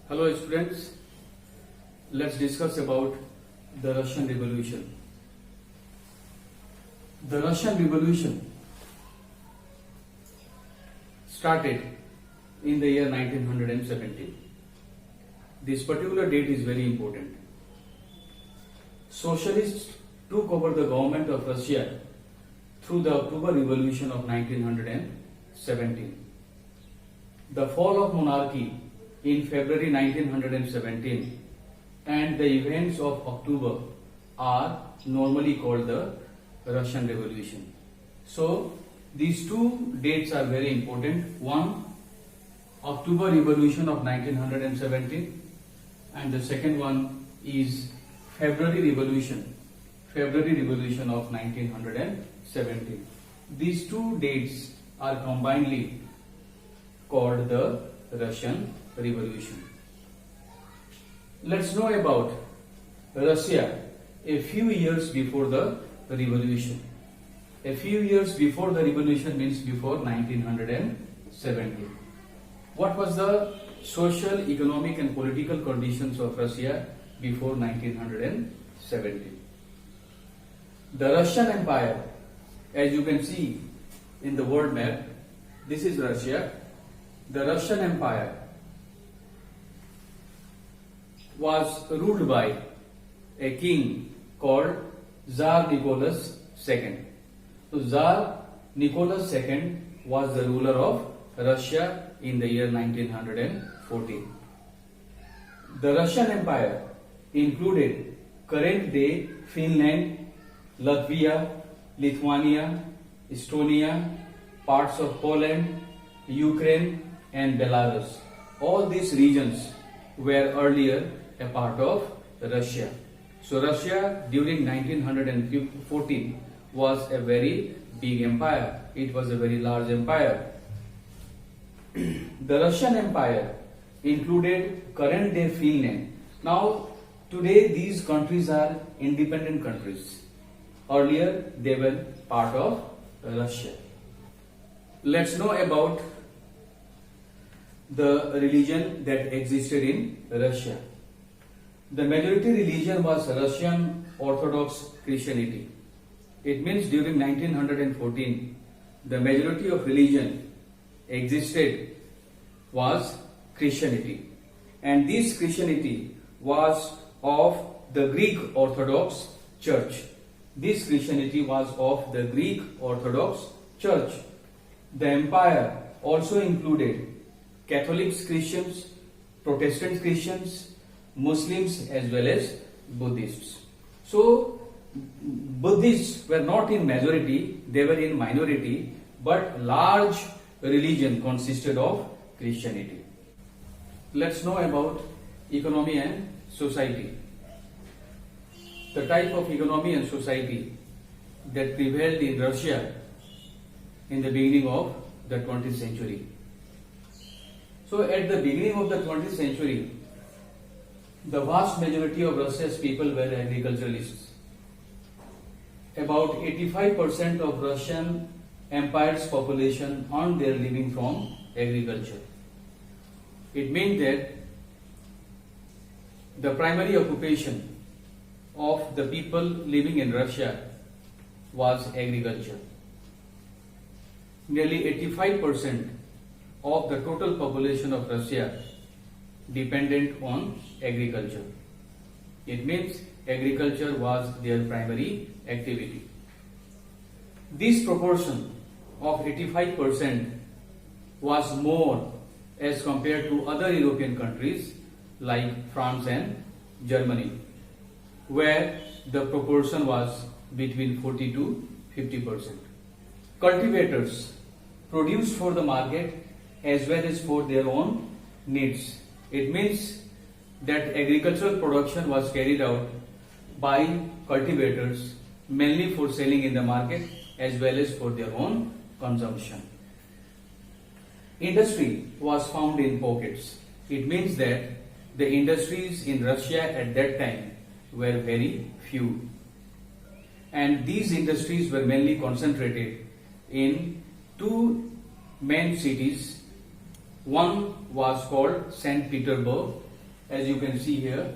Hello students, let's discuss about the Russian Revolution. The Russian Revolution started in the year 1917. This particular date is very important. Socialists took over the government of Russia through the October Revolution of 1917. The fall of monarchy in February 1917 and the events of October are normally called the Russian Revolution. So these two dates are very important. One, October Revolution of 1917, and the second one is February Revolution of 1917. These two dates are combinedly called the Russian Revolution. Let's know about Russia a few years before the revolution. A few years before the revolution means before 1917. What was the social, economic and political conditions of Russia before 1917? The Russian Empire, as you can see in the world map, this is Russia. The Russian Empire was ruled by a king called Tsar Nicholas II. So Tsar Nicholas II was the ruler of Russia in the year 1914. The Russian Empire included current day Finland, Latvia, Lithuania, Estonia, parts of Poland, Ukraine and Belarus. All these regions were earlier a part of Russia. So Russia during 1914 was a very big empire. It was a very large empire. The Russian Empire included current day Finland. Now today these countries are independent countries. Earlier they were part of Russia. Let's know about the religion that existed in Russia. The majority religion was Russian Orthodox Christianity. It means during 1914, the majority of religion existed was Christianity. And this Christianity was of the Greek Orthodox Church. This Christianity was of the Greek Orthodox Church. The empire also included Catholic Christians, Protestant Christians, Muslims as well as Buddhists. So Buddhists were not in majority, they were in minority, but large religion consisted of Christianity. Let's know about economy and society. The type of economy and society that prevailed in Russia in the beginning of the 20th century. So at the beginning of the 20th century, the vast majority of Russia's people were agriculturalists. About 85% of Russian Empire's population earned their living from agriculture. It meant that the primary occupation of the people living in Russia was agriculture. Nearly 85% of the total population of Russia dependent on agriculture. It means agriculture was their primary activity. This proportion of 85% was more as compared to other European countries like France and Germany, where the proportion was between 40 to 50%. Cultivators produced for the market as well as for their own needs. It means that agricultural production was carried out by cultivators mainly for selling in the market as well as for their own consumption. Industry was found in pockets. It means that the industries in Russia at that time were very few. And these industries were mainly concentrated in two main cities. One was called St. Petersburg as you can see here.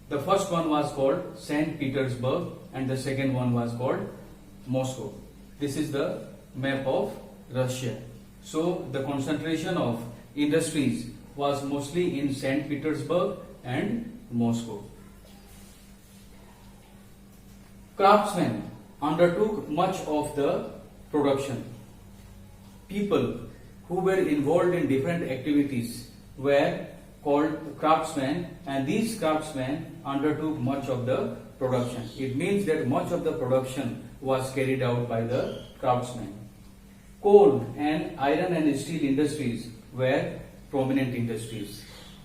The first one was called St. Petersburg and the second one was called Moscow. This is the map of Russia. So the concentration of industries was mostly in St. Petersburg and Moscow. Craftsmen undertook much of the production. People who were involved in different activities were called craftsmen, and these craftsmen undertook much of the production. It means that much of the production was carried out by the craftsmen. Coal and iron and steel industries were prominent industries.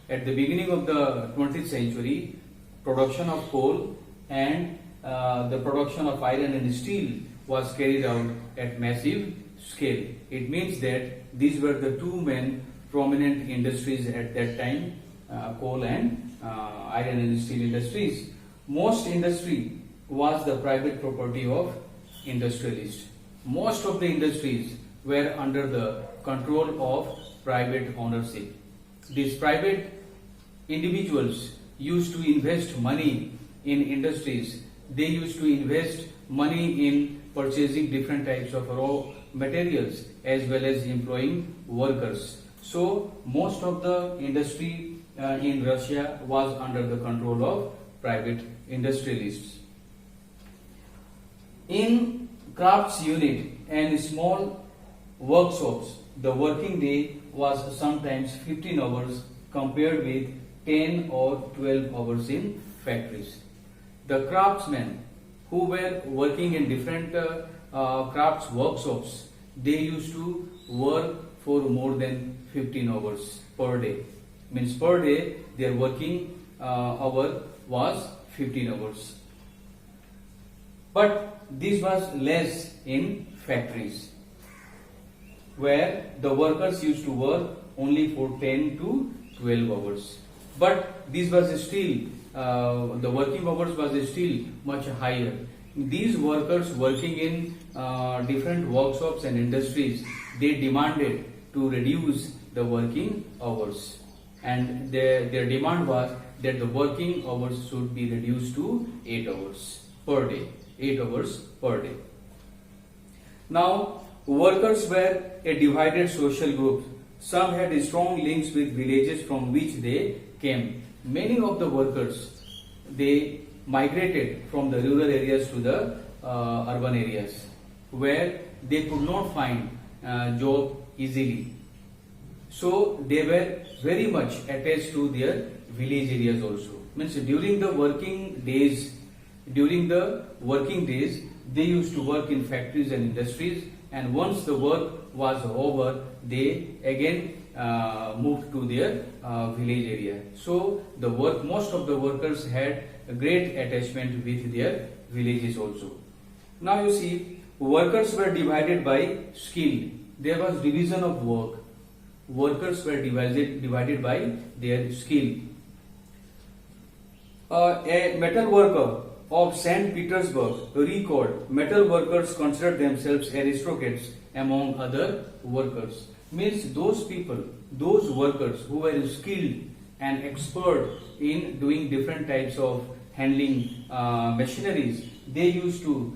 At the beginning of the 20th century, production of coal and the production of iron and steel was carried out at massive scale. It means that these were the two main prominent industries at that time, coal and iron and steel industries. Most industry was the private property of industrialists. Most of the industries were under the control of private ownership. These private individuals used to invest money in industries. They used to invest money in purchasing different types of raw materials as well as employing workers. So most of the industry in Russia was under the control of private industrialists. In crafts unit and small workshops, the working day was sometimes 15 hours compared with 10 or 12 hours in factories. The craftsmen who were working in different crafts workshops, they used to work for more than 15 hours per day. Means per day their working hour was 15 hours. But this was less in factories, where the workers used to work only for 10 to 12 hours. But this was still, the working hours was still much higher. These workers working in different workshops and industries, they demanded to reduce the working hours, and their demand was that the working hours should be reduced to 8 hours per day. 8 hours per day. Now, workers were a divided social group. Some had strong links with villages from which they came. Many of the workers, they migrated from the rural areas to the urban areas, where they could not find job easily. So they were very much attached to their village areas also. Means during the working days, they used to work in factories and industries, and once the work was over, they again moved to their village area. So most of the workers had a great attachment with their villages also. Now you see, workers were divided by skill. There was division of work. Workers were divided by their skill. A metal worker of St. Petersburg recalled, metal workers considered themselves aristocrats among other workers. Means those people, those workers who were skilled and expert in doing different types of handling machineries, they used to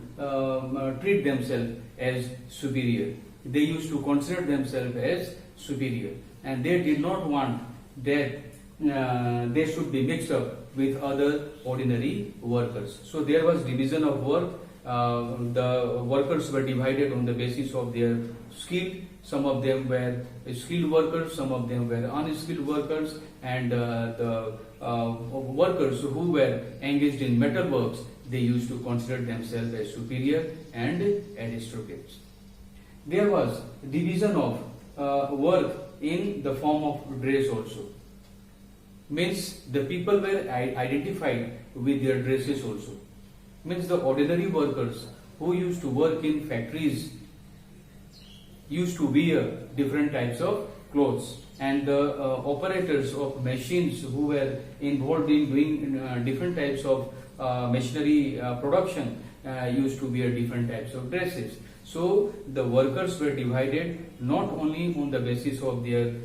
treat themselves as superior. They used to consider themselves as superior, and they did not want that they should be mixed up with other ordinary workers. So there was division of work. The workers were divided on the basis of their skill. Some of them were skilled workers, some of them were unskilled workers, and the workers who were engaged in metalworks, they used to consider themselves as superior and aristocrats. There was division of work in the form of dress also. Means the people were identified with their dresses also. Means the ordinary workers who used to work in factories used to wear different types of clothes, and the operators of machines who were involved in doing different types of machinery production used to wear different types of dresses. So the workers were divided not only on the basis of their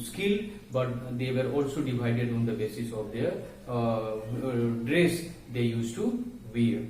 skill, but they were also divided on the basis of their dress they used to wear.